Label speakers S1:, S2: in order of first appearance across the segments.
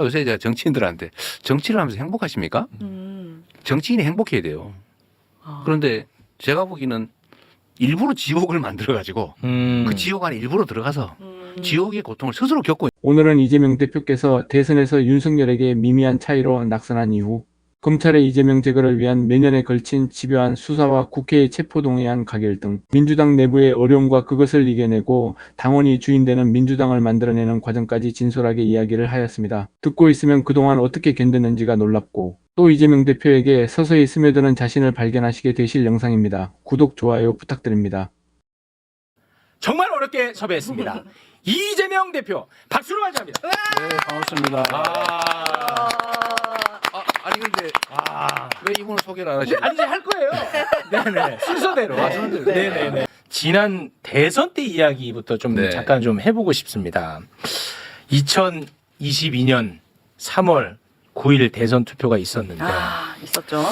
S1: 요새 제가 정치인들한테 정치를 하면서 행복하십니까? 정치인이 행복해야 돼요. 그런데 제가 보기에는 일부러 지옥을 만들어가지고 그 지옥 안에 일부러 들어가서 지옥의 고통을 스스로 겪고
S2: 오늘은 이재명 대표께서 대선에서 윤석열에게 미미한 차이로 낙선한 이후 검찰의 이재명 제거를 위한 몇 년에 걸친 집요한 수사와 국회의 체포동의안 가결 등 민주당 내부의 어려움과 그것을 이겨내고 당원이 주인되는 민주당을 만들어내는 과정까지 진솔하게 이야기를 하였습니다. 듣고 있으면 그동안 어떻게 견뎠는지가 놀랍고 또 이재명 대표에게 서서히 스며드는 자신을 발견하시게 되실 영상입니다. 구독, 좋아요 부탁드립니다.
S3: 정말 어렵게 섭외했습니다. 이재명 대표 박수로 맞이합니다.
S1: 네, 반갑습니다. 아니 근데 왜 이분은 소개를 안 하시죠?
S3: 아니 이제 할 거예요. 네네 순서대로. 네네네. 지난 대선 때 이야기부터 좀
S1: 네.
S3: 잠깐 좀 해보고 싶습니다. 2022년 3월 9일 대선 투표가 있었는데
S4: 있었죠.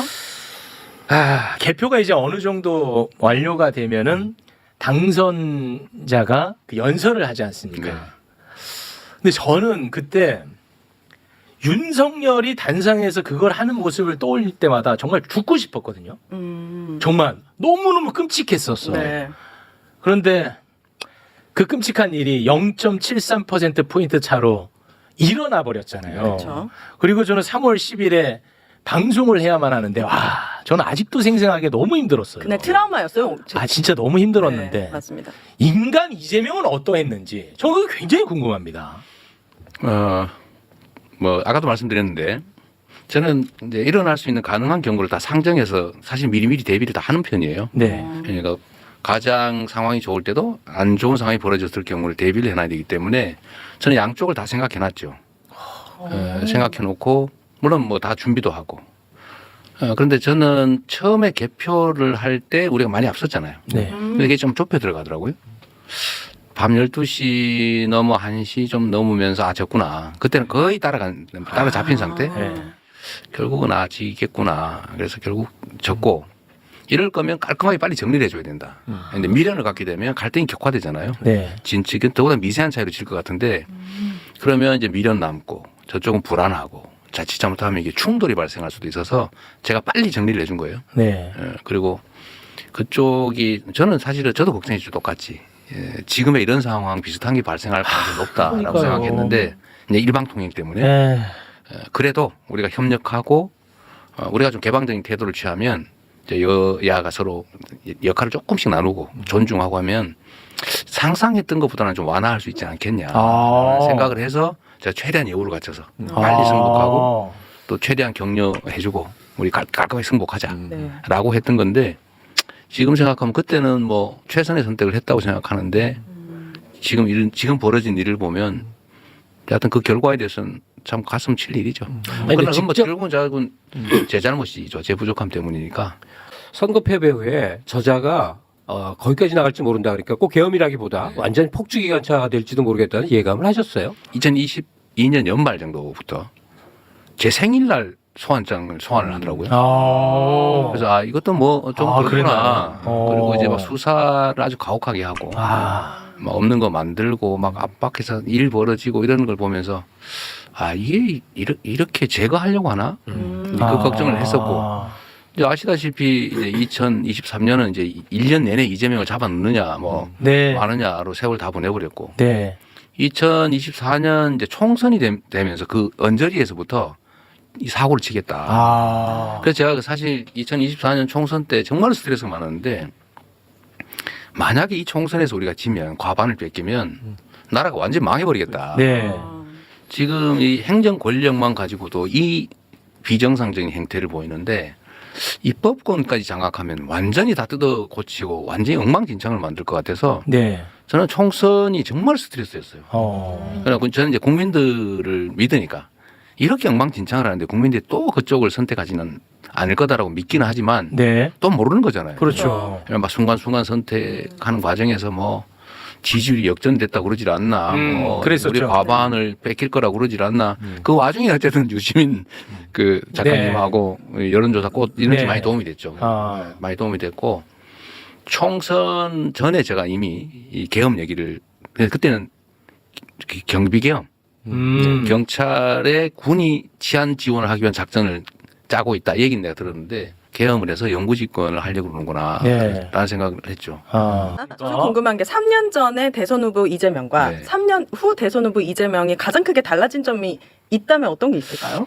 S3: 개표가 이제 어느 정도 완료가 되면은 당선자가 그 연설을 하지 않습니까?
S1: 네.
S3: 근데 저는 그때 윤석열이 단상에서 그걸 하는 모습을 떠올릴 때마다 정말 죽고 싶었거든요. 정말 너무너무 끔찍했었어.
S4: 네.
S3: 그런데 그 끔찍한 일이 0.73%포인트 차로 일어나 버렸잖아요.
S4: 그렇죠.
S3: 그리고 저는 3월 10일에 방송을 해야만 하는데 저는 아직도 생생하게 너무 힘들었어요.
S4: 그날 트라우마였어요.
S3: 진짜 너무 힘들었는데
S4: 네, 맞습니다.
S3: 인간 이재명은 어떠했는지 저는 그게 굉장히 궁금합니다.
S1: 뭐 아까도 말씀드렸는데 저는 이제 일어날 수 있는 가능한 경우를 다 상정해서 사실 미리미리 대비를 다 하는 편이에요.
S3: 네.
S1: 그러니까 가장 상황이 좋을 때도 안 좋은 상황이 벌어졌을 경우를 대비를 해놔야 되기 때문에 저는 양쪽을 다 생각해놨죠. 생각해놓고 물론 뭐 다 준비도 하고. 그런데 저는 처음에 개표를 할 때 우리가 많이 앞섰잖아요.
S3: 네.
S1: 이게 좀 좁혀 들어가더라고요. 밤 12시 넘어 1시 좀 넘으면서 졌구나. 그때는 거의 따라잡힌 상태.
S3: 네.
S1: 결국은 지겠구나. 그래서 결국 졌고 이럴 거면 깔끔하게 빨리 정리를 해줘야 된다. 근데 미련을 갖게 되면 갈등이 격화되잖아요.
S3: 네.
S1: 진 측은 더보다 미세한 차이로 질 것 같은데 그러면 이제 미련 남고 저쪽은 불안하고 자칫 잘못하면 이게 충돌이 발생할 수도 있어서 제가 빨리 정리를 해준 거예요.
S3: 네.
S1: 그리고 그쪽이 저는 사실은 저도 걱정했죠. 똑같이. 지금의 이런 상황 비슷한 게 발생할 가능성이 높다라고
S3: 그러니까요.
S1: 생각했는데 이제 일방통행 때문에
S3: 네.
S1: 그래도 우리가 협력하고 우리가 좀 개방적인 태도를 취하면 이제 여야가 서로 역할을 조금씩 나누고 존중하고 하면 상상했던 것보다는 좀 완화할 수 있지 않겠냐 생각을 해서 제가 최대한 여유를 갖춰서 빨리 승복하고 또 최대한 격려해주고 우리 깔끔하게 승복하자라고 했던 건데 지금 생각하면 그때는 뭐 최선의 선택을 했다고 생각하는데 지금 벌어진 일을 보면 하여튼 그 결과에 대해서는 참 가슴 칠 일이죠. 그러나 뭐 결국은 제 잘못이죠. 제 부족함 때문이니까.
S5: 선거 패배 후에 저자가 거기까지 나갈지 모른다 그러니까 꼭 계엄이라기보다 완전히 폭주기관차가 될지도 모르겠다는 예감을 하셨어요?
S1: 2022년 연말 정도부터 제 생일날 소환장을 소환을 하더라고요. 그래서 이것도 뭐 좀 그렇구나. 그리고 이제 막 수사를 아주 가혹하게 하고 막 없는 거 만들고 막 압박해서 일 벌어지고 이런 걸 보면서 이게 이렇게 제거하려고 하나? 그 걱정을 했었고 이제 아시다시피 이제 2023년은 이제 1년 내내 이재명을 잡아놓느냐 뭐 마느냐로 세월 다 보내버렸고 2024년 이제 총선이 되면서 그 언저리에서부터 이 사고를 치겠다. 그래서 제가 사실 2024년 총선 때 정말 스트레스가 많았는데 만약에 이 총선에서 우리가 지면 과반을 뺏기면 나라가 완전히 망해버리겠다. 지금 이 행정 권력만 가지고도 이 비정상적인 행태를 보이는데 입법권까지 장악하면 완전히 다 뜯어 고치고 완전히 엉망진창을 만들 것 같아서 저는 총선이 정말 스트레스였어요. 그러나 저는 이제 국민들을 믿으니까 이렇게 엉망진창을 하는데 국민들이 또 그쪽을 선택하지는 않을 거다라고 믿기는 하지만 또 모르는 거잖아요.
S3: 그렇죠.
S1: 막 순간순간 선택하는 과정에서 뭐 지지율이 역전됐다고 그러질 않나. 뭐
S3: 그랬었죠.
S1: 우리 과반을 뺏길 거라고 그러질 않나. 그 와중에 어쨌든 유시민 그 작가님하고 여론조사 꽃 이런 게 많이 도움이 됐죠. 많이 도움이 됐고 총선 전에 제가 이미 이 계엄 얘기를 그때는 경비계엄 경찰에 군이 치안 지원을 하기 위한 작전을 짜고 있다. 얘기는 내가 들었는데 계엄을 해서 영구집권을 하려고 그러는구나
S3: 네.
S1: 라는 생각을 했죠.
S4: 좀 궁금한 게 3년 전에 대선 후보 이재명과
S1: 네.
S4: 3년 후 대선 후보 이재명이 가장 크게 달라진 점이 있다면 어떤 게 있을까요?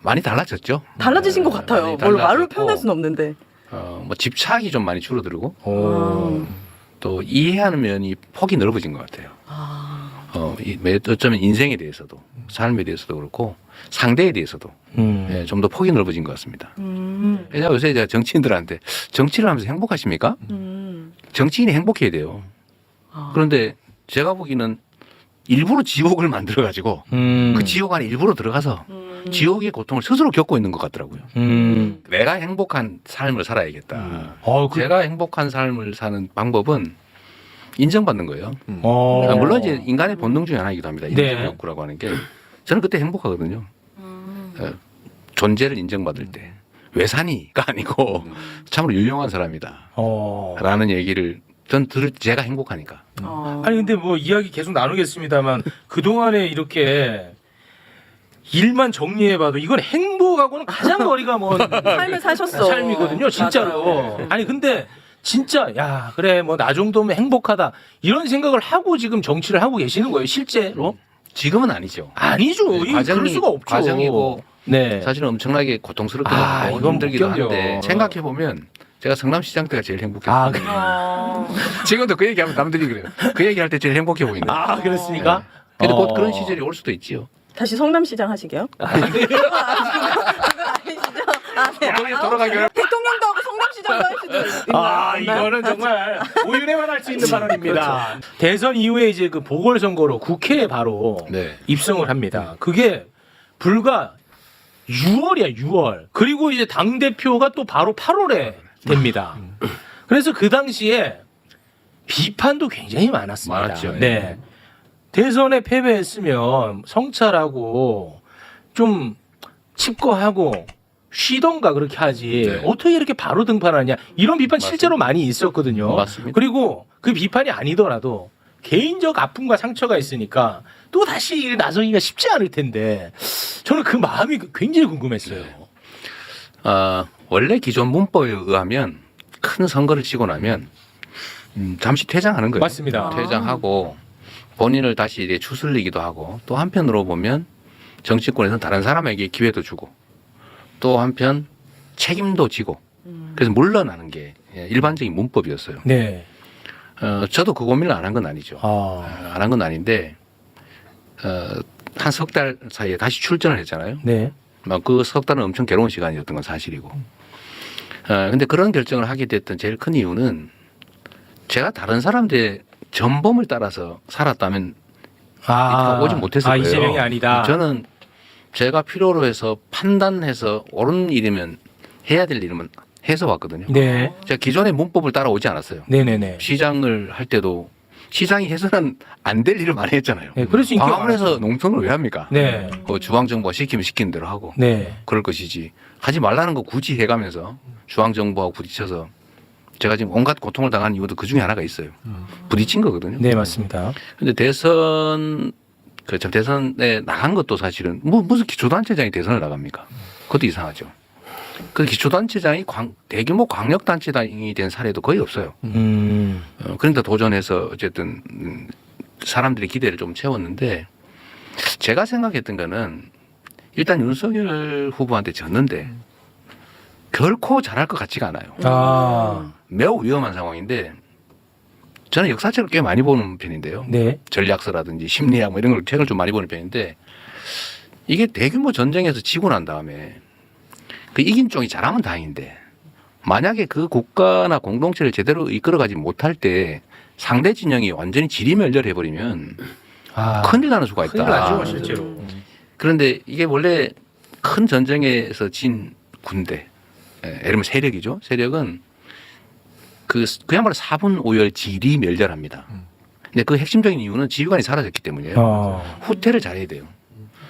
S1: 많이 달라졌죠.
S4: 달라지신 것
S1: 네,
S4: 같아요.
S1: 많이
S4: 뭘로 말로
S1: 달라졌고,
S4: 표현할 수는 없는데.
S1: 뭐 집착이 좀 많이 줄어들고
S3: 오.
S1: 또 이해하는 면이 폭이 넓어진 것 같아요. 어쩌면 인생에 대해서도 삶에 대해서도 그렇고 상대에 대해서도 예, 좀 더 폭이 넓어진 것 같습니다. 왜냐하면 요새 제가 정치인들한테 정치를 하면서 행복하십니까? 정치인이 행복해야 돼요. 그런데 제가 보기에는 일부러 지옥을 만들어 가지고 그 지옥 안에 일부러 들어가서 지옥의 고통을 스스로 겪고 있는 것 같더라고요. 내가 행복한 삶을 살아야겠다. 제가 행복한 삶을 사는 방법은 인정받는 거예요. 물론 이제 인간의 본능 중에 하나이기도 합니다. 인정
S3: 네.
S1: 욕구라고 하는 게 저는 그때 행복하거든요. 존재를 인정받을 때 외산이가 아니고 참으로 유용한 사람이다. 라는 얘기를 전 들을 때 제가 행복하니까.
S3: 아니 근데 뭐 이야기 계속 나누겠습니다만 그 동안에 이렇게 일만 정리해봐도 이건 행복하고는 가장 거리가 먼
S4: 삶을 사셨어.
S3: 삶이거든요, 진짜로.
S4: 맞아요.
S3: 아니 근데 진짜 야 그래 뭐 나 정도면 행복하다 이런 생각을 하고 지금 정치를 하고 계시는 거예요, 실제로?
S1: 지금은 아니죠.
S3: 아니죠. 이거 그럴 수가 없죠.
S1: 과정이고
S3: 네.
S1: 사실은 엄청나게 고통스럽기도
S3: 아,
S1: 하고
S3: 이건
S1: 힘들기도
S3: 못 견뎌.
S1: 한데 생각해 보면 제가 성남시장 때가 제일 행복했어요.
S3: 아, 그래.
S1: 지금도 그 얘기하면 남들이 그래요. 그 얘기할 때 제일 행복해 보인다.
S3: 아 그렇습니까?
S1: 근데 곧 그런 시절이 올 수도 있지요.
S4: 다시 성남시장 하시게요? 그건 아니시죠? 아, 네. 대통령도 하고 성남시장도 할 수도 있나요?
S3: 아 이거는 정말 오윤회만 할 수 있는 발언입니다. 대선 이후에 이제 그 보궐선거로 국회에 바로
S1: 네.
S3: 입성을 합니다. 그게 불과 6월이야 6월. 그리고 이제 당 대표가 또 바로 8월에 됩니다. 그래서 그 당시에 비판도 굉장히 많았습니다.
S1: 많았죠.
S3: 네. 대선에 패배했으면 성찰하고 좀 칩거하고 쉬던가 그렇게 하지
S1: 네.
S3: 어떻게 이렇게 바로 등판하냐 이런 비판 실제로 많이 있었거든요.
S1: 맞습니다.
S3: 그리고 그 비판이 아니더라도 개인적 아픔과 상처가 있으니까 또 다시 나서기가 쉽지 않을 텐데 저는 그 마음이 굉장히 궁금했어요.
S1: 원래 기존 문법에 의하면 큰 선거를 치고 나면 잠시 퇴장하는 거예요.
S3: 맞습니다.
S1: 퇴장하고 본인을 다시 이제 추슬리기도 하고 또 한편으로 보면 정치권에서는 다른 사람에게 기회도 주고 또 한편 책임도 지고 그래서 물러나는 게 일반적인 문법이었어요.
S3: 네.
S1: 저도 그 고민을 안 한 건 아니죠. 안 한 건 아닌데 한 석 달 사이에 다시 출전을 했잖아요.
S3: 네.
S1: 그 석 달은 엄청 괴로운 시간이었던 건 사실이고. 근데 그런 결정을 하게 됐던 제일 큰 이유는 제가 다른 사람들의 전범을 따라서 살았다면 오지 못했을 거예요.
S3: 이재명이 아니다.
S1: 저는 제가 필요로 해서 판단해서 옳은 일이면 해야 될 일이면 해서 왔거든요.
S3: 네.
S1: 제가 기존의 문법을 따라오지 않았어요.
S3: 네네네.
S1: 시장을 할 때도 시장이 해서는 안 될 일을 많이 했잖아요.
S3: 네, 그래서 인기가
S1: 광화문에서
S3: 많았죠.
S1: 농촌을 왜 합니까?
S3: 네.
S1: 중앙정부가 시키면 시키는 대로 하고
S3: 네.
S1: 그럴 것이지 하지 말라는 거 굳이 해가면서 중앙정부하고 부딪혀서 제가 지금 온갖 고통을 당한 이유도 그 중에 하나가 있어요. 부딪힌 거거든요.
S3: 네, 맞습니다.
S1: 근데 대선에 나간 것도 사실은 무슨 기초단체장이 대선을 나갑니까? 그것도 이상하죠. 그 기초단체장이 대규모 광역단체장이 된 사례도 거의 없어요. 그러니까 도전해서 어쨌든 사람들의 기대를 좀 채웠는데 제가 생각했던 거는 일단 윤석열 후보한테 졌는데 결코 잘할 것 같지가 않아요. 매우 위험한 상황인데 저는 역사책을 꽤 많이 보는 편인데요.
S3: 네.
S1: 전략서라든지 심리학 뭐 이런 걸 책을 좀 많이 보는 편인데 이게 대규모 전쟁에서 지고 난 다음에 그 이긴 쪽이 잘하면 다행인데 만약에 그 국가나 공동체를 제대로 이끌어가지 못할 때 상대 진영이 완전히 지리멸렬해버리면 큰일 나는 수가 있다.
S3: 큰일 나죠, 실제로.
S1: 그런데 이게 원래 큰 전쟁에서 진 군대, 예를 들면 세력이죠. 세력은 그야말로 사분오열 지리멸렬합니다. 근데 그 핵심적인 이유는 지휘관이 사라졌기 때문이에요. 후퇴를 잘해야 돼요.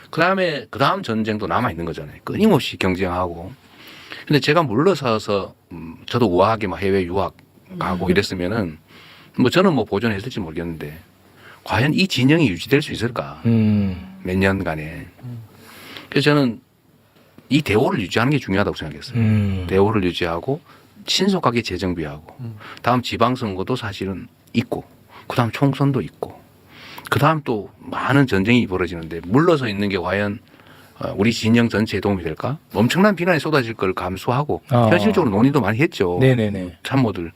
S1: 그 다음 전쟁도 남아 있는 거잖아요. 끊임없이 경쟁하고. 근데 제가 물러서서 저도 우아하게 막 해외 유학 가고 이랬으면은 저는 보존했을지 모르겠는데 과연 이 진영이 유지될 수 있을까? 몇 년간에. 그래서 저는 이 대오를 유지하는 게 중요하다고 생각했어요. 대오를 유지하고 신속하게 재정비하고 다음 지방선거도 사실은 있고 그다음 총선도 있고 그다음 또 많은 전쟁이 벌어지는데 물러서 있는 게 과연 우리 진영 전체에 도움이 될까? 엄청난 비난이 쏟아질 걸 감수하고 현실적으로 논의도 많이 했죠.
S3: 네네네.
S1: 참모들.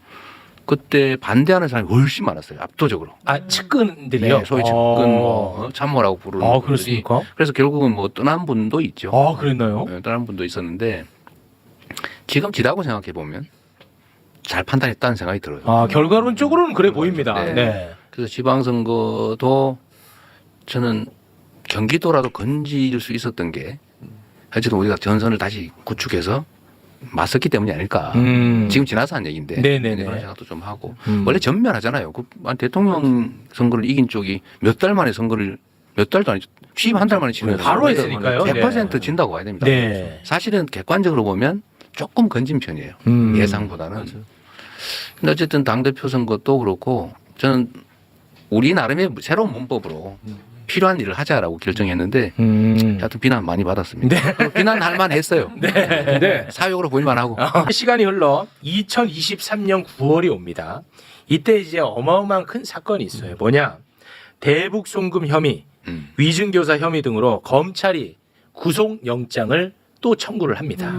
S1: 그때 반대하는 사람이 훨씬 많았어요. 압도적으로.
S3: 아 측근들이요?
S1: 네, 소위 측근 뭐 참모라고 부르는 분들이.
S3: 그렇습니까?
S1: 그래서 결국은 뭐 떠난 분도 있죠.
S3: 아 그랬나요?
S1: 네, 떠난 분도 있었는데 지금 지다고 생각해 보면 잘 판단했다는 생각이 들어요.
S3: 아 결과론적으로는 그래 보입니다.
S1: 네.
S3: 네.
S1: 그래서 지방선거도 저는 경기도라도 건질 수 있었던 게 어쨌든 우리가 전선을 다시 구축해서 맞섰기 때문이 아닐까. 지금 지나서 한 얘기인데
S3: 네네네.
S1: 그런 생각도 좀 하고 원래 전면하잖아요. 그 대통령 선거를 이긴 쪽이 몇 달 만에 선거를 몇 달도 아니죠. 취임 한 달 만에 치는
S3: 바로 했으니까요.
S1: 100% 진다고 봐야 됩니다.
S3: 네.
S1: 사실은 객관적으로 보면 조금 건진 편이에요. 예상보다는. 근데 어쨌든 당대표 선거도 그렇고 저는 우리 나름의 새로운 문법으로 필요한 일을 하자라고 결정했는데 하여튼 비난 많이 받았습니다. 비난할 만했어요.
S3: 네.
S1: 사욕으로 보일만 하고.
S3: 시간이 흘러 2023년 9월이 옵니다. 이때 이제 어마어마한 큰 사건이 있어요. 뭐냐? 대북 송금 혐의, 위증교사 혐의 등으로 검찰이 구속영장을 또 청구를 합니다.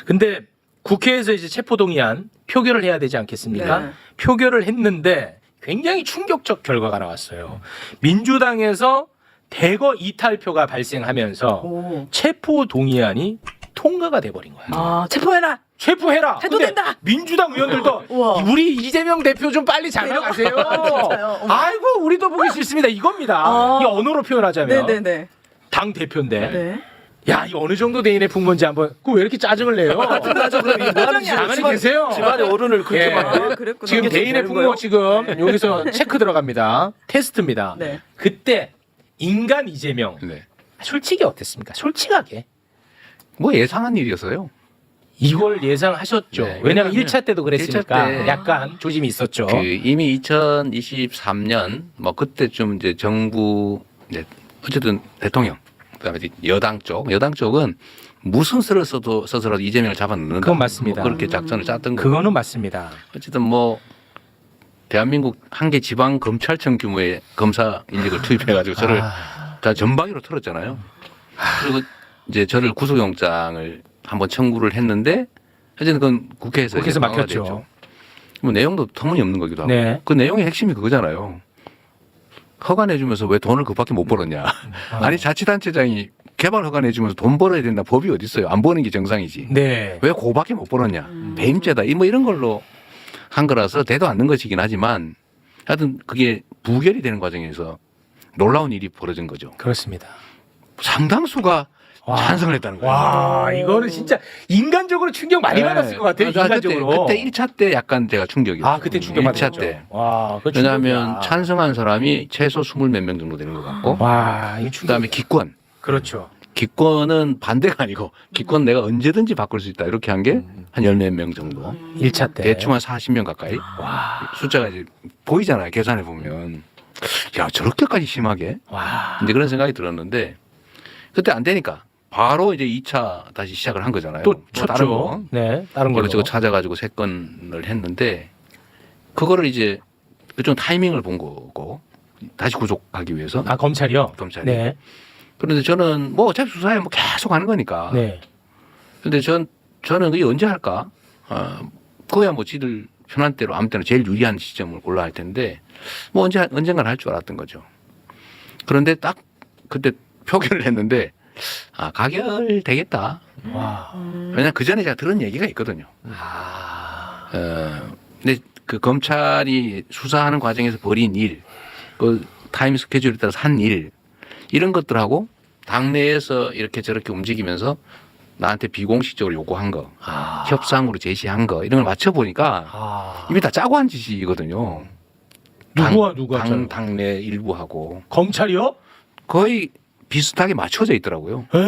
S3: 근데 국회에서 이제 체포동의안 표결을 해야 되지 않겠습니까?
S4: 네.
S3: 표결을 했는데 굉장히 충격적 결과가 나왔어요. 민주당에서 대거 이탈표가 발생하면서
S4: 오.
S3: 체포동의안이 통과가 돼버린 거야.
S4: 아 체포해라.
S3: 체포해라.
S4: 해도
S3: 근데
S4: 된다.
S3: 민주당 의원들도
S4: 우와.
S3: 우리 이재명 대표 좀 빨리 잡아가세요.
S4: 진짜요? 어머.
S3: 아이고 우리도 보기 싫습니다. 이겁니다.
S4: 아.
S3: 이 언어로 표현하자면
S4: 네네네.
S3: 당 대표인데
S4: 네.
S3: 야 이거 어느 정도 대인의 풍문지 한번 그 왜 이렇게 짜증을 내요? 가만히 계세요.
S6: 집안의 어른을 그렇게
S3: 예.
S6: 만들
S4: 아, 그랬구나.
S3: 지금 대인의 풍문 지금 여기서 체크 들어갑니다. 테스트입니다.
S4: 네.
S3: 그때 인간 이재명
S1: 네.
S3: 솔직히 어땠습니까? 솔직하게
S1: 뭐 예상한 일이었어요.
S3: 이걸 예상하셨죠.
S1: 네,
S3: 왜냐하면
S1: 왜냐면
S3: 1차 때도 그랬으니까
S1: 1차 때
S3: 약간 조짐이 있었죠.
S1: 그 이미 2023년 뭐 그때쯤 이제 정부 이제 어쨌든 대통령 그다음에 여당 쪽은 무슨 수를 써서라도 이재명을 잡아넣는다.
S3: 그건 맞습니다.
S1: 뭐 그렇게 작전을 짰던 거.
S3: 그거는 맞습니다.
S1: 어쨌든 뭐 대한민국 한 개 지방 검찰청 규모의 검사 인력을 투입해가지고 저를 다 전방위로 털었잖아요. 그리고 이제 저를 구속영장을 한번 청구를 했는데 어쨌든 그건 국회에서 이제 방어가
S3: 막혔죠.
S1: 됐죠. 뭐 내용도 터무니없는 거기도 하고
S3: 네.
S1: 그 내용의 핵심이 그거잖아요. 허가 내주면서 왜 돈을 그밖에 못 벌었냐. 아니 자치단체장이 개발 허가 내주면서 돈 벌어야 된다 법이 어디 있어요. 안 버는 게 정상이지.
S3: 네.
S1: 왜 그밖에 못 벌었냐. 배임죄다. 뭐 이런 걸로 한 거라서 대도 않는 것이긴 하지만 하여튼 그게 부결이 되는 과정에서 놀라운 일이 벌어진 거죠.
S3: 그렇습니다.
S1: 상당수가 찬성을 했다는 거예요.
S3: 와, 이거는 진짜 인간적으로 충격 많이 받았을 것 같아요. 인간적으로.
S1: 그때 1차 때 약간 제가 충격이었어요.
S3: 아, 그때 충격
S1: 1차
S3: 받았죠.
S1: 때.
S3: 와, 그거
S1: 왜냐하면
S3: 충격이야.
S1: 찬성한 사람이 최소 20몇 명 정도 되는 것 같고
S3: 와, 이거 충격.
S1: 그다음에 기권.
S3: 그렇죠.
S1: 기권은 반대가 아니고 기권 내가 언제든지 바꿀 수 있다. 이렇게 한 게 한 10몇 명 정도.
S3: 1차 때.
S1: 대충 한 40명 가까이. 숫자가 이제 보이잖아요. 계산해 보면. 야, 저렇게까지 심하게?
S3: 와.
S1: 이제 그런 생각이 들었는데 그때 안 되니까 바로 이제 2차 다시 시작을 한 거잖아요.
S3: 또
S1: 뭐
S3: 쳤죠.
S1: 다른 거.
S3: 네. 다른 걸로.
S1: 이것저것 찾아가지고 3건을 했는데 그거를 이제 좀 타이밍을 본 거고 다시 구속하기 위해서
S3: 아, 검찰이요?
S1: 검찰이.
S3: 네.
S1: 그런데 저는 뭐 어차피 수사에 뭐 계속 하는 거니까.
S3: 네.
S1: 근데 저는 그게 언제 할까? 그거야 뭐 지들 편한 대로 아무 때나 제일 유리한 시점을 골라 할 텐데 뭐 언젠간 할 줄 알았던 거죠. 그런데 딱 그때 표결을 했는데 가결 되겠다.
S3: 와.
S1: 왜냐면 그 전에 제가 들은 얘기가 있거든요. 근데 그 검찰이 수사하는 과정에서 벌인 일, 그 타임 스케줄에 따라서 한 일, 이런 것들하고 당내에서 이렇게 저렇게 움직이면서 나한테 비공식적으로 요구한 거, 협상으로 제시한 거, 이런 걸 맞춰보니까 이미 다 짜고 한 짓이거든요.
S3: 누구와 짜요?
S1: 당내 일부하고.
S3: 검찰이요?
S1: 거의 비슷하게 맞춰져 있더라고요.
S3: 에?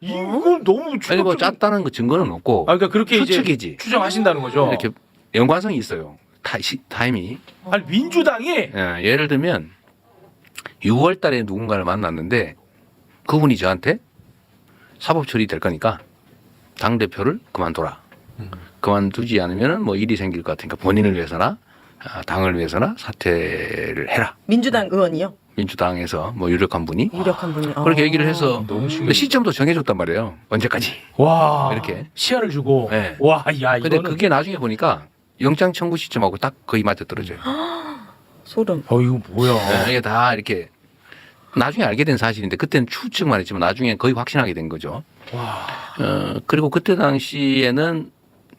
S3: 이거 너무
S1: 아니 뭐
S3: 충격적-
S1: 짰다는 거 증거는 없고
S3: 그러니까 그렇게
S1: 추측이지.
S3: 이제 추정하신다는 거죠.
S1: 이렇게 연관성이 있어요. 타임이.
S3: 아니 민주당이
S1: 예를 들면 6월 달에 누군가를 만났는데 그분이 저한테 사법 처리될 거니까 당대표를 그만둬라. 그만두지 않으면 뭐 일이 생길 것 같으니까 본인을 위해서나 당을 위해서나 사퇴를 해라.
S4: 민주당 의원이요?
S1: 민주당에서 뭐 유력한 분이
S4: 유력한 분이.
S1: 그렇게 얘기를 해서
S3: 너무
S1: 근데 시점도 정해줬단 말이에요. 언제까지.
S3: 와
S1: 이렇게.
S3: 시한을 주고.
S1: 네.
S3: 와, 야
S1: 근데
S3: 이거는.
S1: 그게 나중에 보니까 영장 청구 시점하고 딱 거의 맞아 떨어져요.
S4: 소름.
S3: 이거 뭐야?
S1: 이게 다 이렇게 나중에 알게 된 사실인데 그때는 추측만 했지만 나중에 거의 확신하게 된 거죠.
S3: 와.
S1: 그리고 그때 당시에는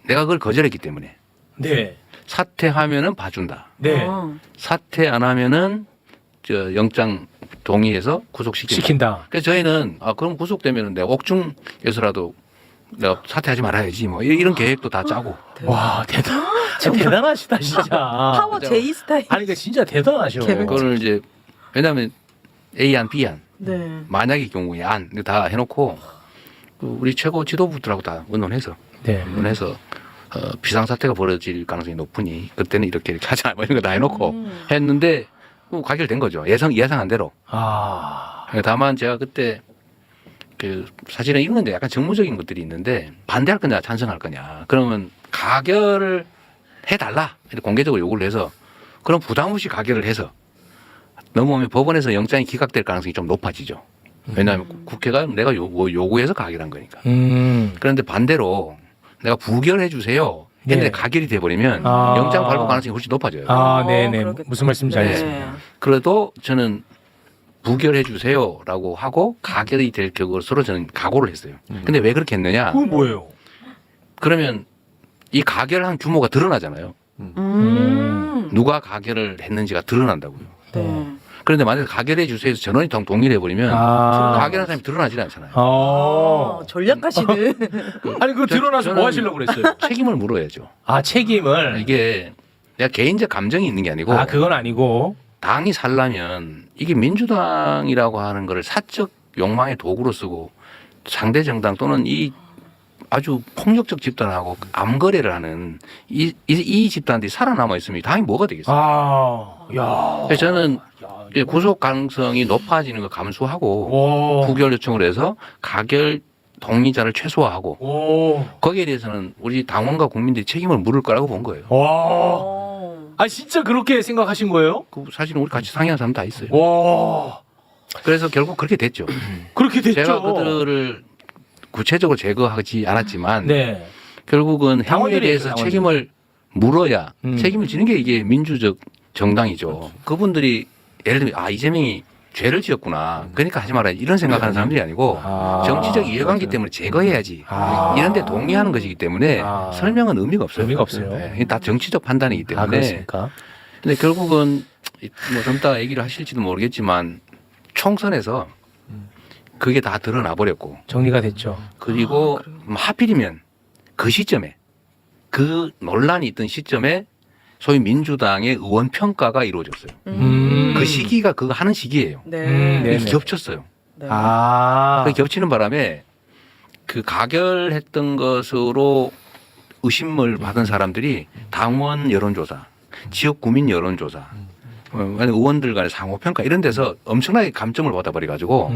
S1: 내가 그걸 거절했기 때문에
S3: 네.
S1: 사퇴하면은 봐준다.
S3: 네.
S1: 사퇴 안 하면은 저 영장 동의해서 구속시킨다.
S3: 시킨다.
S1: 그래서 저희는 그럼 구속되면은 내가 옥중에서라도 내가 사퇴하지 말아야지 뭐 이런 계획도 다 짜고.
S3: 와 대단하시다 진짜.
S4: 파워 J 스타일.
S3: 아니 그 진짜 대단하셔.
S4: 계획.
S1: 그거를 이제 왜냐하면 A안 B안
S4: 네.
S1: 만약의 경우에 안 다 해놓고 우리 최고 지도부들하고 다 의논해서
S3: 네.
S1: 비상사태가 벌어질 가능성이 높으니 그때는 이렇게 하자 뭐 이런 거 다 해놓고 했는데 가결된 거죠. 예상한 대로. 다만 제가 그때 사실은 이런 건데 약간 정무적인 것들이 있는데 반대할 거냐 찬성할 거냐 그러면 가결을 해달라 이렇게 공개적으로 요구를 해서 그럼 부담 없이 가결을 해서 넘어오면 법원에서 영장이 기각될 가능성이 좀 높아지죠. 왜냐하면 국회가 내가 요구해서 가결한 거니까. 그런데 반대로 내가 부결해 주세요 했는데
S3: 네.
S1: 가결이 돼버리면 영장 발부 가능성이 훨씬 높아져요.
S3: 네네.
S4: 그러겠다.
S3: 무슨 말씀인지
S4: 네.
S3: 알겠습니다.
S1: 그래도 저는 부결해 주세요라고 하고 가결이 될 것으로 저는 각오를 했어요. 근데 왜 그렇게 했느냐?
S3: 그건 뭐예요?
S1: 그러면 이 가결한 규모가 드러나잖아요. 누가 가결을 했는지가 드러난다고요.
S4: 네.
S1: 그런데 만약에 가결해 주세요에서 전원이 동의를 해버리면 가결한 사람이 드러나지 않잖아요.
S4: 전략가시는.
S3: 아니 그거 드러나서 뭐 하시려고 그랬어요?
S1: 책임을 물어야죠.
S3: 책임을.
S1: 이게 내가 개인적 감정이 있는 게 아니고
S3: 그건 아니고.
S1: 당이 살려면 이게 민주당이라고 하는 거를 사적 욕망의 도구로 쓰고 상대 정당 또는 이 아주 폭력적 집단하고 암거래를 하는 이 집단들이 살아남아 있으면 당이 뭐가 되겠어요?
S3: 야.
S1: 그래서 저는 구속 가능성이 높아지는 걸 감수하고 부결 요청을 해서 가결 동의자를 최소화하고 거기에 대해서는 우리 당원과 국민들이 책임을 물을 거라고 본 거예요.
S3: 진짜 그렇게 생각하신 거예요?
S1: 사실은 우리 같이 상의한 사람 다 있어요.
S3: 와.
S1: 그래서 결국 그렇게 됐죠.
S3: 그렇게 됐죠.
S1: 제가 그들을 구체적으로 제거하지 않았지만
S3: 네.
S1: 결국은 행위에
S3: 당원들이
S1: 대해서
S3: 당원들.
S1: 책임을 물어야 책임을 지는 게 이게 민주적 정당이죠. 그분들이 예를 들면 이재명이 죄를 지었구나. 그러니까 하지 말아야지. 이런 생각하는 사람들이 아니고 정치적 이해관계 때문에 제거해야지. 이런 데 동의하는 것이기 때문에 설명은 의미가 없어요.
S3: 의미가 없어요.
S1: 네, 이게 다 정치적 판단이기 때문에.
S3: 그렇습니까?
S1: 근데 결국은 뭐 좀 이따 얘기를 하실지도 모르겠지만 총선에서 그게 다 드러나 버렸고
S3: 정리가 됐죠.
S1: 그리고 하필이면 그 시점에 그 논란이 있던 시점에 소위 민주당의 의원 평가가 이루어졌어요. 그 시기가 그거 하는 시기예요.
S4: 네.
S3: 네.
S1: 이게 겹쳤어요.
S4: 네.
S1: 그 겹치는 바람에 그 가결했던 것으로 의심을 받은 사람들이 당원 여론조사, 지역 구민 여론조사, 의원들 간의 상호평가 이런 데서 엄청나게 감점을 받아버려가지고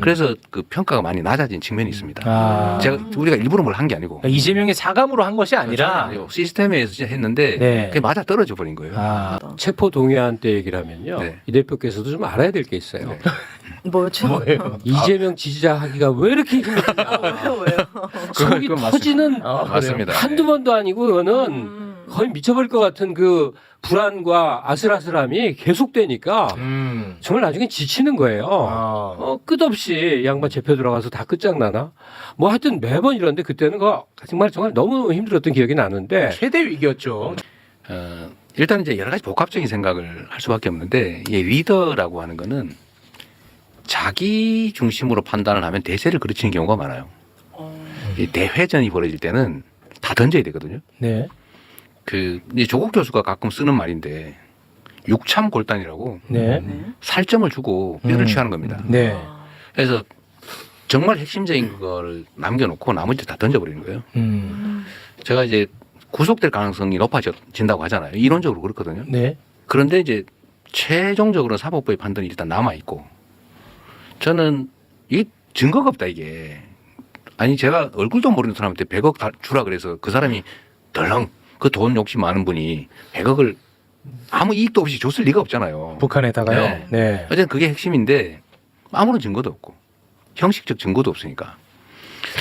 S1: 그래서 그 평가가 많이 낮아진 측면이 있습니다. 우리가 일부러 뭘 한 게 아니고
S3: 그러니까 이재명의 사감으로 한 것이 아니라
S1: 시스템에서 했는데
S3: 네.
S1: 그게 맞아 떨어져 버린 거예요.
S5: 체포 동의안 때 얘기를 하면요.
S1: 네.
S5: 이 대표께서도 좀 알아야 될 게 있어요.
S1: 네.
S4: 뭐죠?
S5: 이재명 지지자 하기가 왜 이렇게 힘들냐.
S4: 왜요?
S5: 속이 터지는
S1: 맞습니다.
S5: 한두 번도 아니고 이거는 거의 미쳐버릴 것 같은 그 불안과 아슬아슬함이 계속되니까 정말 나중에 지치는 거예요. 끝없이 양반 재표 들어가서 다 끝장나나? 뭐 하여튼 매번 이러는데 그때는 정말 너무 힘들었던 기억이 나는데
S3: 최대 위기였죠.
S1: 일단 이제 여러 가지 복합적인 생각을 할 수밖에 없는데 이 리더라고 하는 거는 자기 중심으로 판단을 하면 대세를 그르치는 경우가 많아요. 이 대회전이 벌어질 때는 다 던져야 되거든요.
S3: 네.
S1: 이 조국 교수가 가끔 쓰는 말인데 육참골단이라고
S3: 네.
S1: 살점을 주고 뼈를 취하는 겁니다.
S3: 네.
S1: 그래서 정말 핵심적인 거를 남겨놓고 나머지 다 던져버리는 거예요. 제가 이제 구속될 가능성이 높아진다고 하잖아요. 이론적으로 그렇거든요.
S3: 네.
S1: 그런데 이제 최종적으로 사법부의 판단이 일단 남아 있고 저는 이 증거가 없다 이게. 아니 제가 얼굴도 모르는 사람한테 100억 주라 그래서 그 사람이 덜렁 그 돈 욕심 많은 분이 100억을 아무 이익도 없이 줬을 리가 없잖아요.
S3: 북한에다가요.
S1: 네.
S3: 네.
S1: 어쨌든 그게 핵심인데 아무런 증거도 없고 형식적 증거도 없으니까.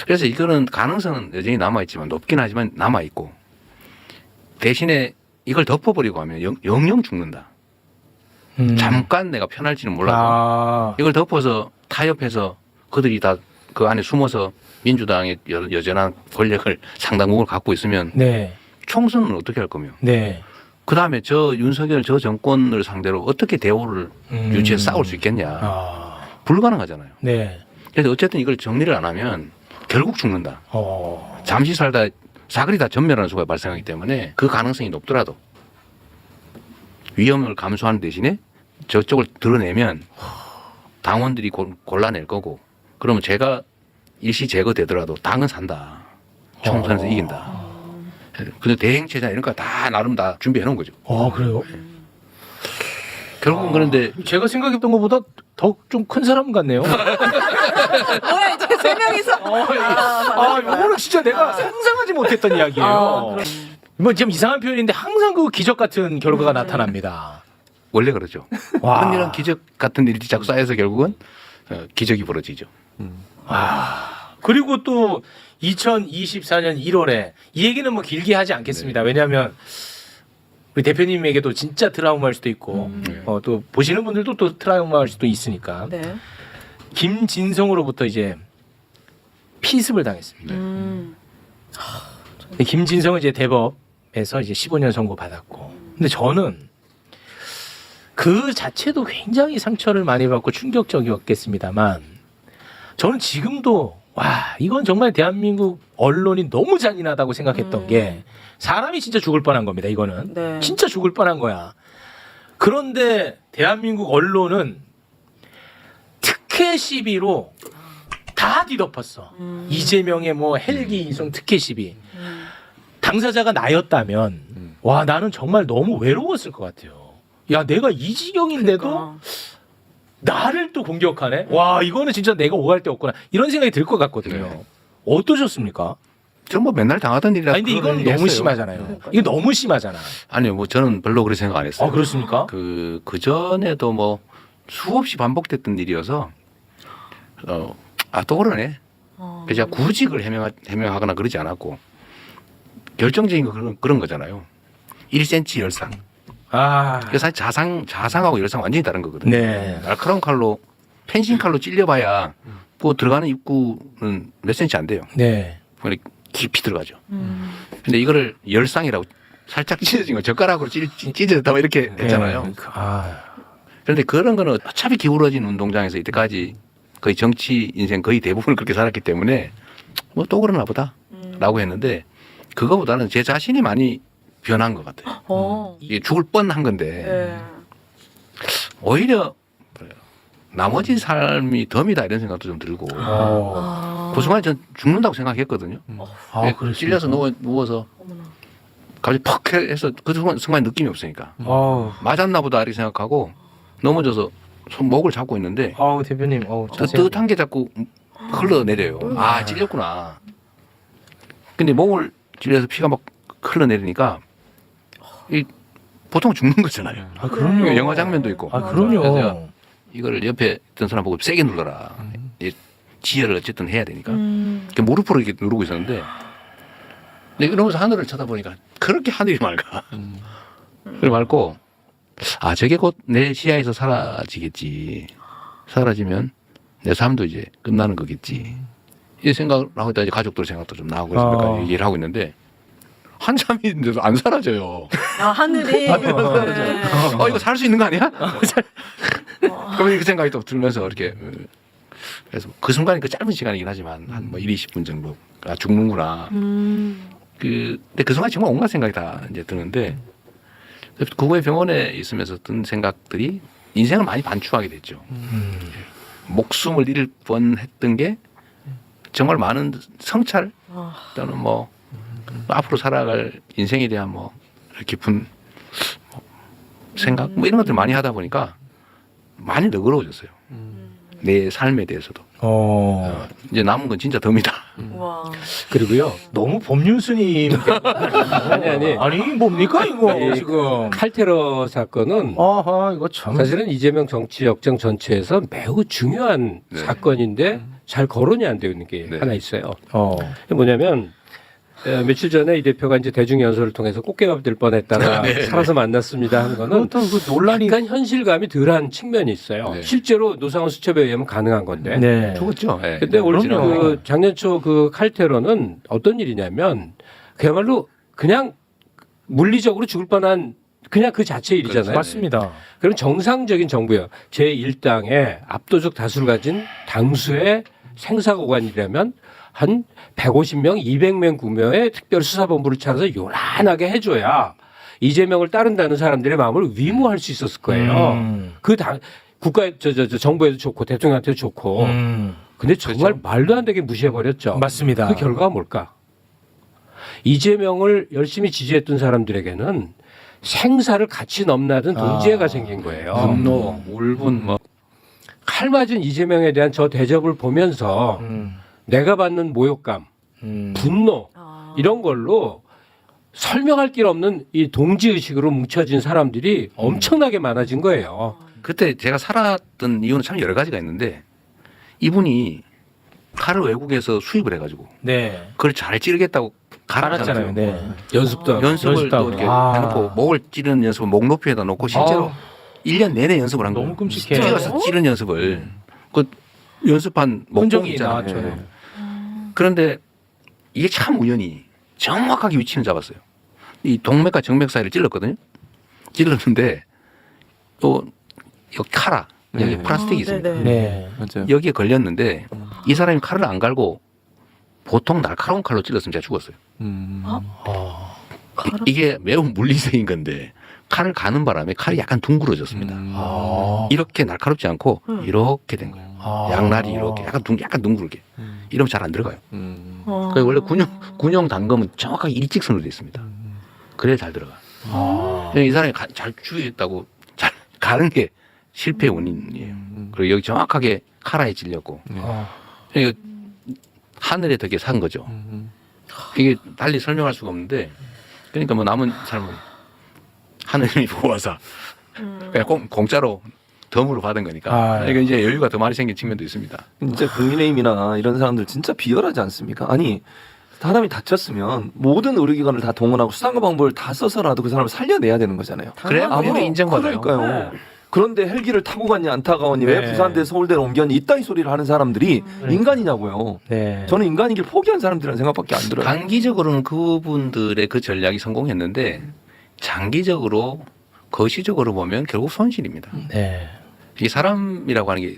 S1: 그래서 이거는 가능성은 여전히 남아있지만 높긴 하지만 남아있고 대신에 이걸 덮어버리고 하면 영영 죽는다. 잠깐 내가 편할지는 몰라도
S3: 아.
S1: 이걸 덮어서 타협해서 그들이 다 그 안에 숨어서 민주당의 여전한 권력을 상당 부분을 갖고 있으면
S3: 네.
S1: 총선은 어떻게 할 거며
S3: 네.
S1: 그다음에 저 윤석열 저 정권을 상대로 어떻게 대우를 유지해서 싸울 수 있겠냐.
S3: 아.
S1: 불가능하잖아요.
S3: 네.
S1: 그래서 어쨌든 이걸 정리를 안 하면 결국 죽는다.
S3: 어.
S1: 잠시 살다 사거리 다 전멸하는 수가 발생하기 때문에 그 가능성이 높더라도 위험을 감수하는 대신에 저쪽을 드러내면 당원들이 골라낼 거고 그러면 제가 일시 제거되더라도 당은 산다. 총선에서 이긴다. 근데 대행체자 이런 거 다 나름 다 준비해 놓은 거죠.
S3: 그래요?
S1: 결국은 그런데
S3: 제가 생각했던 것보다 더 좀 큰 사람 같네요.
S4: 뭐야 이제 세 명이서.
S3: 이거는 진짜 내가 상상하지 못했던 이야기예요. 뭐 좀 이상한 표현인데 항상 그 기적 같은 결과가 나타납니다.
S1: 원래 그러죠.
S3: 와.
S1: 흔히는 기적 같은 일이 자꾸 쌓여서 결국은 기적이 벌어지죠.
S3: 그리고 또 2024년 1월에 이 얘기는 뭐 길게 하지 않겠습니다. 왜냐하면 우리 대표님에게도 진짜 트라우마일 수도 있고 또 보시는 분들도 또 트라우마일 수도 있으니까
S4: 네.
S3: 김진성으로부터 이제 피습을 당했습니다. 김진성은 이제 대법에서 이제 15년 선고 받았고, 근데 저는 그 자체도 굉장히 상처를 많이 받고 충격적이었겠습니다만, 저는 지금도 와 이건 정말 대한민국 언론이 너무 잔인하다고 생각했던 게 사람이 진짜 죽을 뻔한 겁니다. 이거는
S4: 네.
S3: 진짜 죽을 뻔한 거야. 그런데 대한민국 언론은 특혜 시비로 다 뒤덮었어. 이재명의 뭐 헬기 이송 특혜 시비. 당사자가 나였다면 와 나는 정말 너무 외로웠을 것 같아요. 야 내가 이 지경인데도
S4: 그러니까.
S3: 나를 또 공격하네. 와 이거는 진짜 내가 오갈 데 없구나 이런 생각이 들 것 같거든요.
S1: 네.
S3: 어떠셨습니까?
S1: 전 뭐 맨날 당하던 일이라.
S3: 아니 근데 이건 너무
S1: 했어요.
S3: 심하잖아요.
S4: 그러니까요.
S3: 이거 너무 심하잖아.
S1: 아니요, 뭐 저는 별로 그렇게 생각 안 했어요.
S3: 그렇습니까?
S1: 그 전에도 뭐 수없이 반복됐던 일이어서 또 그러네. 그래서 제가 구직을 해명하거나 그러지 않았고 결정적인 거 그런 거잖아요. 1cm 열상.
S3: 아,
S1: 그래서 사실 자상하고 열상 완전히 다른 거거든요.
S3: 네.
S1: 날카로운 칼로 펜싱 칼로 찔려봐야 그 들어가는 입구는 몇 센치 안 돼요.
S3: 네.
S1: 그러니까 깊이 들어가죠. 근데 이거를 열상이라고 살짝 찢어진 거 젓가락으로 찢어졌다 이렇게 했잖아요.
S3: 네. 아,
S1: 그런데 그런 거는 어차피 기울어진 운동장에서 이때까지 거의 정치 인생 거의 대부분을 그렇게 살았기 때문에 뭐 또 그러나 보다라고 했는데 그거보다는 제 자신이 많이 변한 것 같아요. 이게 죽을 뻔한 건데
S4: 네.
S1: 오히려 나머지 삶이 덤이다 이런 생각도 좀 들고 그 순간에 전 죽는다고 생각했거든요.
S3: 그렇습니까?
S1: 찔려서 누워서 갑자기 퍽 해서 그 순간 느낌이 없으니까 맞았나 보다 이렇게 생각하고 넘어져서 목을 잡고 있는데
S3: 대표님,
S1: 뜨뜻한 게 자꾸 흘러내려요. 아 찔렸구나. 근데 목을 찔려서 피가 막 흘러내리니까 보통 죽는 거잖아요.
S3: 그럼요.
S1: 영화 장면도 있고.
S3: 그럼요.
S1: 그래서 제가 이거를 옆에 있던 사람 보고 세게 눌러라. 지혈을 어쨌든 해야 되니까. 무릎으로 이렇게 누르고 있었는데 근데 이러면서 하늘을 쳐다보니까 그렇게 하늘이 맑아. 그래 맑고 저게 곧 내 시야에서 사라지겠지. 사라지면 내 삶도 이제 끝나는 거겠지. 이 생각을 하고 있다 이제 가족들 생각도 좀 나오고 몇 가지 얘기를 하고 있는데 한참이 있는데도 안 사라져요.
S4: 하늘이. 네.
S1: 이거 살 수 있는 거 아니야? 그럼 그 생각이 또 들면서 이렇게 그래서 그 순간이 그 짧은 시간이긴 하지만 한 뭐 1, 20분 정도 죽는구나. 근데 그 순간 정말 온갖 생각이 다 이제 드는데 그 후에 병원에 있으면서 든 생각들이 인생을 많이 반추하게 됐죠. 목숨을 잃을 뻔했던 게 정말 많은 성찰 또는 뭐 앞으로 살아갈 인생에 대한 뭐 깊은 생각 뭐 이런 것들 많이 하다 보니까 많이 너그러워졌어요. 내 삶에 대해서도. 이제 남은 건 진짜 덤이다.
S4: 와.
S3: 그리고요 너무 법륜스님 아니 뭡니까 이거
S5: 이
S3: 지금
S5: 칼테러 사건은
S3: 아하 이거 참
S5: 사실은 이재명 정치 역정 전체에서 매우 중요한
S1: 네.
S5: 사건인데 잘 거론이 안 되고 있는 게
S1: 네.
S5: 하나 있어요. 뭐냐면 며칠 전에 이 대표가 이제 대중연설을 통해서 꽃게밥 될 뻔했다가 살아서 만났습니다 한 거는
S3: 그것도 그 논란이
S5: 약간 현실감이 덜한 측면이 있어요.
S1: 네.
S5: 실제로 노상원 수첩에 의하면 가능한 건데.
S3: 네.
S1: 죽었죠. 예.
S5: 근데 올
S3: 그럼요.
S5: 그 작년 초 그 칼테러는 어떤 일이냐면 그야말로 그냥 물리적으로 죽을 뻔한 그냥 그 자체 일이잖아요.
S3: 맞습니다.
S5: 그럼 정상적인 정부예요. 제1당의 압도적 다수를 가진 당수의 생사고관이라면 한 150명, 200명 구매의 특별수사본부를 차려서 요란하게 해줘야 이재명을 따른다는 사람들의 마음을 위무할 수 있었을 거예요. 그 당 국가 정부에도 좋고 대통령한테도 좋고. 근데 정말 말도 안 되게 무시해버렸죠.
S3: 맞습니다.
S5: 그 결과가 뭘까? 이재명을 열심히 지지했던 사람들에게는 생사를 같이 넘나든 동지애가 생긴 거예요.
S1: 분노, 울분 뭐
S5: 칼 맞은 이재명에 대한 저 대접을 보면서 내가 받는 모욕감, 분노 이런 걸로 설명할 길 없는 이 동지의식으로 뭉쳐진 사람들이 엄청나게 많아진 거예요.
S1: 그때 제가 살았던 이유는 참 여러 가지가 있는데 이분이 칼을 외국에서 수입을 해가지고
S3: 네.
S1: 그걸 잘 찌르겠다고
S3: 알았잖아요.
S1: 갈았잖아요.
S3: 네.
S5: 연습도 하고.
S1: 연습을
S3: 연습도
S1: 또
S3: 하고.
S1: 이렇게
S3: 아.
S1: 해놓고 목을 찌르는 연습을 목 높이에다 놓고 실제로 1년 내내 연습을 한 거예요.
S3: 너무 끔찍해.
S1: 뛰어서 찌르는 연습을 그 연습한 목공이
S3: 흔적이
S1: 있잖아요.
S3: 나왔죠.
S1: 네. 그런데 이게 참 우연히 정확하게 위치는 잡았어요. 이 동맥과 정맥 사이를 찔렀거든요. 찔렀는데 또 여기 카라 여기 플라스틱이 있습니다.
S4: 네네.
S3: 네.
S6: 맞아요.
S1: 여기에 걸렸는데 이 사람이 칼을 안 갈고 보통 날카로운 칼로 찔렀으면 제가 죽었어요. 이게 매우 물리적인 건데 칼을 가는 바람에 칼이 약간 둥그러졌습니다. 이렇게 날카롭지 않고 이렇게 된 거예요. 양날이 이렇게 약간 둥글게. 이러면 잘 안 들어가요. 그러니까 원래 군용 단검은 정확하게 일직선으로 되어 있습니다. 그래야 잘 들어가. 이 사람이 잘 주의했다고 잘 가는 게 실패의 원인이에요. 그리고 여기 정확하게 카라에 찔렸고 이거 하늘의 덕에 산 거죠. 이게 달리 설명할 수가 없는데 그러니까 뭐 남은 삶은 하느님이 보호하사 그냥 공짜로 덤으로 받은 거니까 이거 이제 여유가 더 많이 생긴 측면도 있습니다.
S6: 진짜 국민의힘이나 이런 사람들 진짜 비열하지 않습니까? 아니 사람이 다쳤으면 모든 의료기관을 다 동원하고 수단과 방법을 다 써서라도 그 사람을 살려내야 되는 거잖아요.
S1: 그래야 아무리 인정받아요.
S6: 그러니까요. 그런데 헬기를 타고 갔냐 안 타고 갔니 왜
S3: 네.
S6: 부산대 서울대로 옮겼니 이따위 소리를 하는 사람들이 인간이냐고요.
S3: 네.
S6: 저는 인간이길 포기한 사람들이라는 생각밖에 안 들어요.
S1: 단기적으로는 그분들의 그 전략이 성공했는데 장기적으로 거시적으로 보면 결국 손실입니다.
S3: 네.
S1: 이 사람이라고 하는 게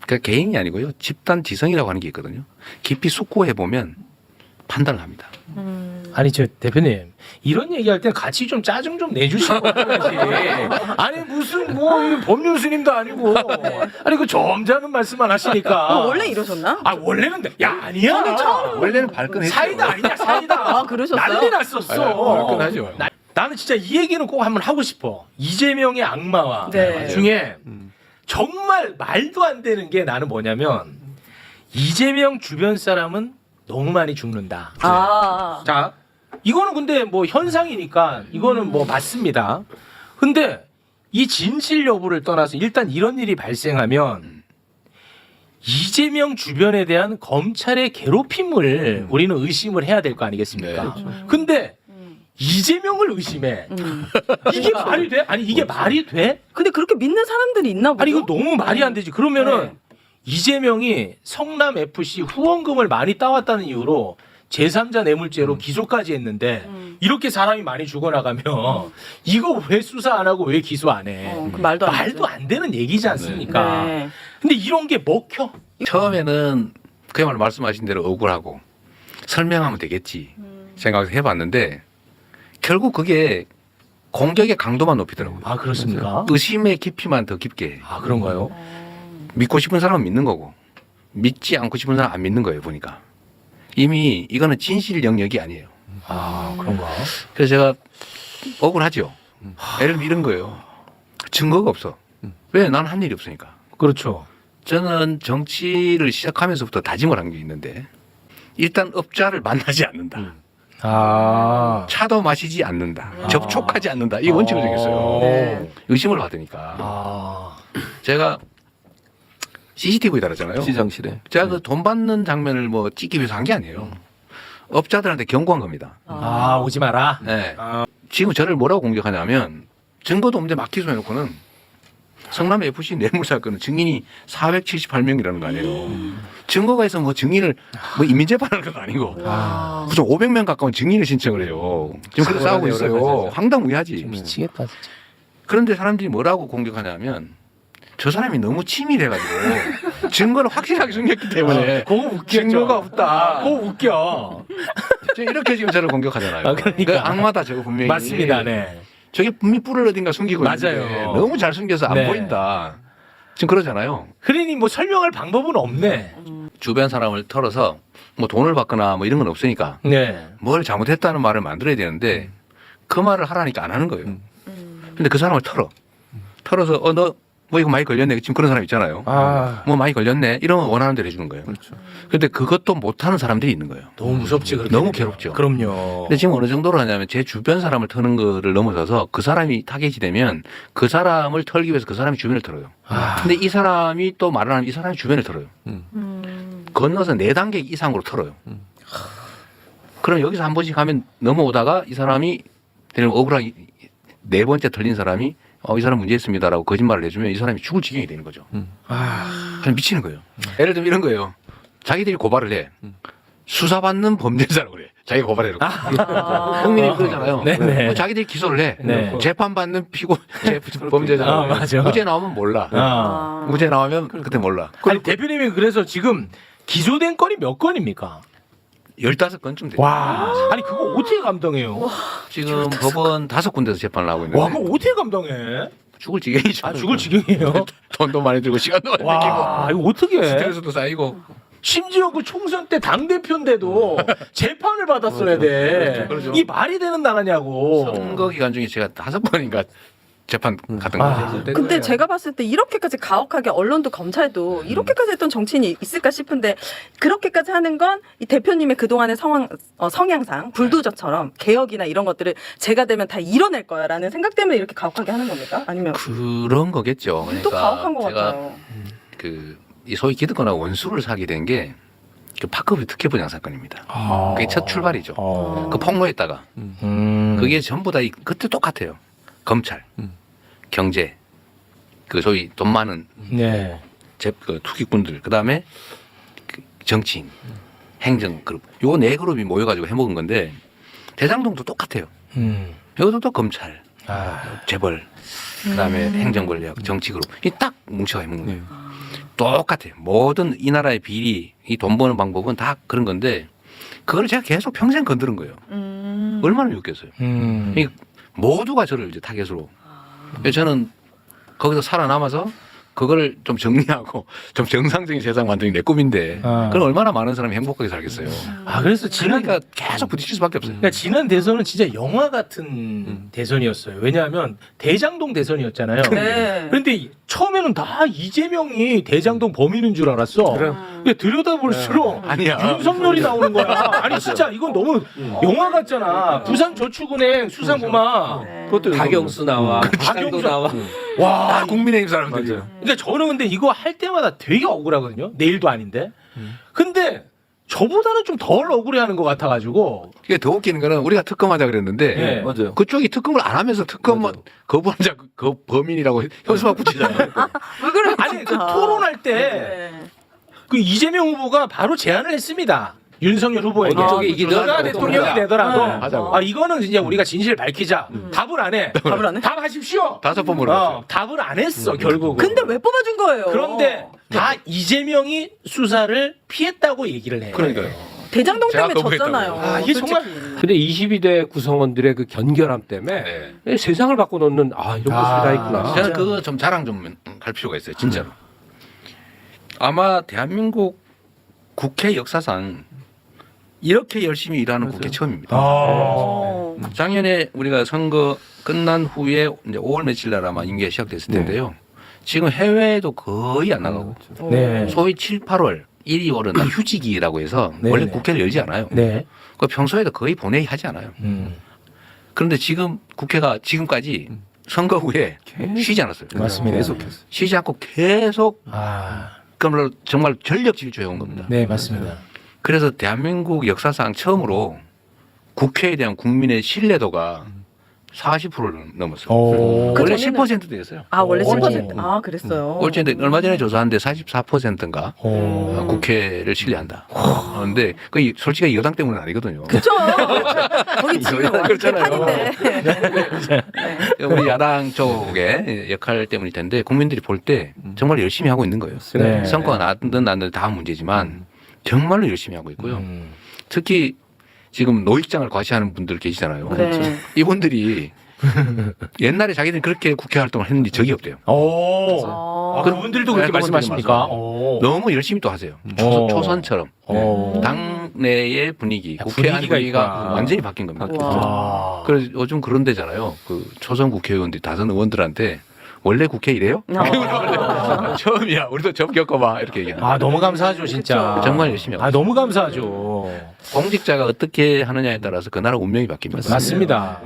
S1: 그러니까 개인이 아니고요. 집단 지성이라고 하는 게 있거든요. 깊이 숙고해 보면 판단을 합니다.
S3: 아니 저 대표님 이런 얘기할 때 같이 좀 짜증 좀 내주시고 해야지. 아니 무슨 뭐 법률 스님도 아니고 아니 그 점잖은 말씀만 하시니까
S4: 원래 이러셨나?
S3: 아 원래는 야 아니야
S1: 원래는 발끈했죠.
S3: 사이다 아니냐 사이다
S4: 아, 그러셨어요?
S3: 난리 났었어.
S1: 발끈하죠.
S3: 나는 진짜 이 얘기는 꼭 한번 하고 싶어. 이재명의 악마와
S4: 네.
S3: 중에 정말 말도 안 되는 게 나는 뭐냐면 이재명 주변 사람은 너무 많이 죽는다.
S4: 아.
S3: 자, 이거는 근데 뭐 현상이니까 이거는 뭐 맞습니다. 근데 이 진실 여부를 떠나서 일단 이런 일이 발생하면 이재명 주변에 대한 검찰의 괴롭힘을 우리는 의심을 해야 될 거 아니겠습니까? 근데 이재명을 의심해. 이게 말이 돼? 아니 이게 말이 돼?
S4: 근데 그렇게 믿는 사람들이 있나 보죠?
S3: 아니 이거 너무 말이 안 되지. 그러면은
S4: 네.
S3: 이재명이 성남 FC 후원금을 많이 따왔다는 이유로 제3자 뇌물죄로 기소까지 했는데 이렇게 사람이 많이 죽어나가면 이거 왜 수사 안 하고 왜 기소 안 해?
S4: 그 말도 안
S3: 말도
S4: 되죠.
S3: 안 되는 얘기지 않습니까?
S4: 네.
S3: 근데 이런 게 먹혀.
S1: 처음에는 그야말로 말씀하신 대로 억울하고 설명하면 되겠지 생각해서 해봤는데 결국 그게 공격의 강도만 높이더라고요.
S3: 아 그렇습니까?
S1: 의심의 깊이만 더 깊게 해.
S3: 아 그런가요?
S1: 믿고 싶은 사람은 믿는 거고 믿지 않고 싶은 사람은 안 믿는 거예요 보니까. 이미 이거는 진실 영역이 아니에요.
S3: 아 그런가?
S1: 그래서 제가 억울하죠. 애를 잃은 거예요. 증거가 없어. 왜? 난 한 일이 없으니까.
S3: 그렇죠.
S1: 저는 정치를 시작하면서부터 다짐을 한 게 있는데 일단 업자를 만나지 않는다.
S3: 아.
S1: 차도 마시지 않는다. 접촉하지 않는다. 이 원칙을 정했어요.
S4: 네.
S1: 의심을 받으니까.
S3: 아.
S1: 제가 CCTV 달았잖아요.
S6: 시장실에.
S1: 제가 그 돈 받는 장면을 뭐 찍기 위해서 한 게 아니에요. 업자들한테 경고한 겁니다.
S3: 아, 오지 마라.
S1: 네. 지금 저를 뭐라고 공격하냐면 증거도 없는데 막 기소해놓고는 성남 FC 뇌물 사건은 증인이 478명이라는 거 아니에요. 증거가 있으면 뭐 증인을 뭐 인민재판하는 건 아니고
S4: 와.
S1: 무슨 500명 가까운 증인을 신청을 해요. 지금 그렇게 싸우고
S5: 여러
S1: 있어요.
S5: 가지죠.
S1: 황당무계하지.
S3: 미치겠다 진짜.
S1: 그런데 사람들이 뭐라고 공격하냐면 저 사람이 너무 치밀해가지고 증거를 확실하게 숨겼기 때문에
S3: 그거 웃겨.
S1: 증거가 없다.
S3: 그거 웃겨.
S1: 이렇게 지금 저를 공격하잖아요.
S3: 아, 그러니까.
S1: 그 악마다 저거 분명히.
S3: 맞습니다. 네.
S1: 저게 분명히 뿔을 어딘가 숨기고
S3: 맞아요.
S1: 있는데 너무 잘 숨겨서 안
S3: 네.
S1: 보인다. 지금 그러잖아요.
S3: 그러니 뭐 설명할 방법은 없네.
S1: 주변 사람을 털어서 뭐 돈을 받거나 뭐 이런 건 없으니까
S3: 네.
S1: 뭘 잘못했다는 말을 만들어야 되는데 그 말을 하라니까 안 하는 거예요. 근데 그 사람을 털어서 너 뭐 이거 많이 걸렸네. 지금 그런 사람 있잖아요.
S3: 아.
S1: 뭐 많이 걸렸네. 이러면 원하는 대로 해주는 거예요.
S6: 그렇죠.
S1: 근데 그것도 못하는 사람들이 있는 거예요.
S3: 너무 무섭지 그렇게.
S1: 너무
S3: 되면.
S1: 괴롭죠.
S3: 그럼요.
S1: 근데 지금 어느 정도로 하냐면 제 주변 사람을 터는 거를 넘어서서 그 사람이 타겟이 되면 그 사람을 털기 위해서 그 사람이 주변을 털어요.
S3: 아.
S1: 근데 이 사람이 또 말을 하면 이 사람이 주변을 털어요. 건너서 4단계 이상으로 털어요. 그럼 여기서 한 번씩 하면 넘어오다가 이 사람이 되는 억울하게 4번째 털린 사람이 이 사람 문제 있습니다라고 거짓말을 해주면 이 사람이 죽을 지경이 되는 거죠.
S3: 아.
S1: 그냥 미치는 거예요. 예를 들면 이런 거예요. 자기들이 고발을 해. 수사받는 범죄자라고 그래. 자기가 고발해놓고. 국민이 그러잖아요.
S3: 네네.
S1: 자기들이 기소를 해.
S3: 네.
S1: 재판받는 범죄자라고.
S3: 아, 맞아.
S1: 무죄 나오면 몰라.
S3: 아.
S1: 무죄 나오면 그때 몰라.
S3: 아니 대표님이 그래서 지금 기소된 건이 몇 건입니까?
S1: 15건쯤 돼요.
S3: 와. 아니 그거 어떻게 감당해요?
S1: 지금 법원 5군데서 재판을 하고
S3: 와,
S1: 있는데
S3: 그거 어떻게 감당해?
S1: 죽을 지경이죠.
S3: 아, 죽을 지경이에요.
S1: 돈도 많이 들고 시간도 많이
S3: 와, 이거 어떻게
S1: 들고
S3: 해?
S1: 스트레스도 쌓이고.
S3: 심지어 그 총선 때 당대표인데도 재판을 받았어야 돼.
S1: 그렇죠.
S3: 이 말이 되는 나라냐고.
S1: 선거 기간 중에 제가 5번인가 재판 갔던
S3: 아.
S1: 거죠.
S4: 근데 제가 봤을 때 이렇게까지 가혹하게 언론도 검찰도 이렇게까지 했던 정치인이 있을까 싶은데 그렇게까지 하는 건 이 대표님의 그동안의 성향상 불도저처럼 개혁이나 이런 것들을 제가 되면 다 이뤄낼 거야라는 생각 때문에 이렇게 가혹하게 하는 겁니까? 아니면
S1: 그런 거겠죠.
S4: 또 가혹한 것
S1: 제가
S4: 같아요.
S1: 이 소위 기득권하고 원수를 사게 된 게 그 파크비 특혜분양 사건입니다. 그게 첫 출발이죠. 그 폭로했다가 그게 전부 다 그때 똑같아요. 검찰, 경제, 그 소위 돈 많은
S3: 네.
S1: 그 투기꾼들, 그 다음에 정치인, 행정 그룹, 요 4그룹이 모여가지고 해먹은 건데 대장동도 똑같아요. 이것도 또 검찰, 재벌, 그 다음에 행정 권력, 정치 그룹 이 딱 뭉쳐 해먹는 거예요. 똑같아요. 모든 이 나라의 비리, 이 돈 버는 방법은 다 그런 건데 그걸 제가 계속 평생 건드는 거예요. 얼마나 욕겠어요. 이 모두가 저를 이제 타겟으로. 그래서 저는 거기서 살아남아서 그거를 좀 정리하고 좀 정상적인 세상 만드는 게 내 꿈인데 그럼 얼마나 많은 사람이 행복하게 살겠어요.
S3: 아, 그래서 지난
S1: 그러니까 계속 부딪힐 수밖에 없어요.
S3: 그러니까 지난 대선은 진짜 영화 같은 대선이었어요. 왜냐하면 대장동 대선이었잖아요.
S4: 네.
S3: 그런데 처음에는 다 이재명이 대장동 범인인 줄 알았어. 근데 들여다볼수록
S1: 아니야.
S3: 윤석열이 나오는 거야. 아니 진짜 이건 너무 영화 같잖아. 부산저축은행 수사구마.
S6: 그것도
S5: 박영수 나와, 박영도 나와.
S3: 와,
S1: 다 국민의힘 사람들이에요.
S3: 그러니까 저는 근데 이거 할 때마다 되게 억울하거든요. 내일도 아닌데. 근데 저보다는 좀 덜 억울해하는 것 같아가지고.
S1: 이게 더 웃기는 거는 우리가 특검하자 그랬는데
S3: 네.
S6: 맞아요.
S1: 그쪽이 특검을 안 하면서 특검만 거부하자 그 범인이라고 현수막 붙이잖아요.
S4: 왜 그래?
S3: 아니 그 토론할 때 그 이재명 후보가 바로 제안을 했습니다. 윤석열 후보에게
S5: 어느 쪽이 이기든
S3: 누가 대통령이 되더라도
S1: 하자고.
S3: 이거는 이제 우리가 진실을 밝히자. 답을 안 해.
S4: 답을 안 해?
S3: 답하십시오.
S1: 5번 물어봤어요.
S3: 답을 안 했어 결국은.
S4: 근데 왜 뽑아준 거예요?
S3: 그런데 다 이재명이 수사를 피했다고 얘기를 해요.
S1: 그러니까요.
S4: 대장동
S1: 제가
S4: 때문에
S1: 거부했다고.
S4: 졌잖아요.
S3: 아, 이게 정말
S5: 근데 22대 구성원들의 그 견결함 때문에 세상을 바꿔놓는 이런 모습이 다 있구나.
S1: 저는 그거 좀 자랑 좀 할 필요가 있어요. 진짜로. 아마 대한민국 국회 역사상 이렇게 열심히 일하는 국회 처음입니다.
S3: 아.
S1: 작년에 우리가 선거 끝난 후에 이제 5월 며칠 날 아마 임기가 시작됐을
S6: 네.
S1: 텐데요. 지금 해외에도 거의 안 나가고
S3: 네.
S1: 소위 7, 8월, 1, 2월은 휴직이라고 해서
S3: 네,
S1: 원래
S3: 네.
S1: 국회를 열지 않아요.
S3: 네.
S1: 그 평소에도 거의 본회의 하지 않아요. 그런데 지금 국회가 지금까지 선거 후에 쉬지 않았어요.
S3: 맞습니다.
S6: 계속해서.
S1: 쉬지 않고 계속
S3: 아,
S1: 그야말로 정말 전력 질주해 온 겁니다.
S3: 네, 맞습니다.
S1: 그래서 대한민국 역사상 처음으로 국회에 대한 국민의 신뢰도가 40%를 넘었어요.
S3: 오.
S1: 원래
S4: 전에는-
S1: 10%대였어요.
S4: 아 원래
S3: 오.
S4: 10%. 아 그랬어요.
S1: 올해 얼마 전에 조사한데 44%인가
S3: 오.
S1: 국회를 신뢰한다. 그런데 그 솔직히 여당 때문은 아니거든요.
S4: 그렇죠. 거기 지금
S1: 그렇잖아요.
S4: 개판인데.
S1: 우리 야당 쪽의 역할 때문일 텐데 국민들이 볼 때 정말 열심히 하고 있는 거예요.
S3: 네.
S1: 성과가 나든 안 나든 다 문제지만 정말로 열심히 하고 있고요. 특히 지금 노익장을 과시하는 분들 계시잖아요.
S4: 네.
S1: 이분들이 옛날에 자기들이 그렇게 국회 활동을 했는지 적이 없대요.
S3: 오.
S4: 어.
S3: 아, 그분들도 그렇게
S1: 네,
S3: 말씀하십니까?
S1: 맞아요.
S3: 오.
S1: 너무 열심히 또 하세요.
S3: 오.
S1: 초선처럼.
S3: 오.
S1: 당내의 분위기,
S3: 아,
S1: 국회 안의
S3: 분위기가
S1: 분위기가
S3: 있구나.
S1: 완전히 바뀐 겁니다.
S3: 와.
S1: 그래서 요즘 그런 데잖아요. 그 초선 국회의원들이 다선 의원들한테 원래 국회 이래요? 처음이야. 우리도 처음 겪어봐. 이렇게 얘기하는.
S3: 아, 너무 감사하죠, 진짜.
S1: 정말 열심히 하고
S3: 아, 너무 감사하죠.
S1: 공직자가 어떻게 하느냐에 따라서 그 나라 운명이 바뀝니다.
S3: 맞습니다.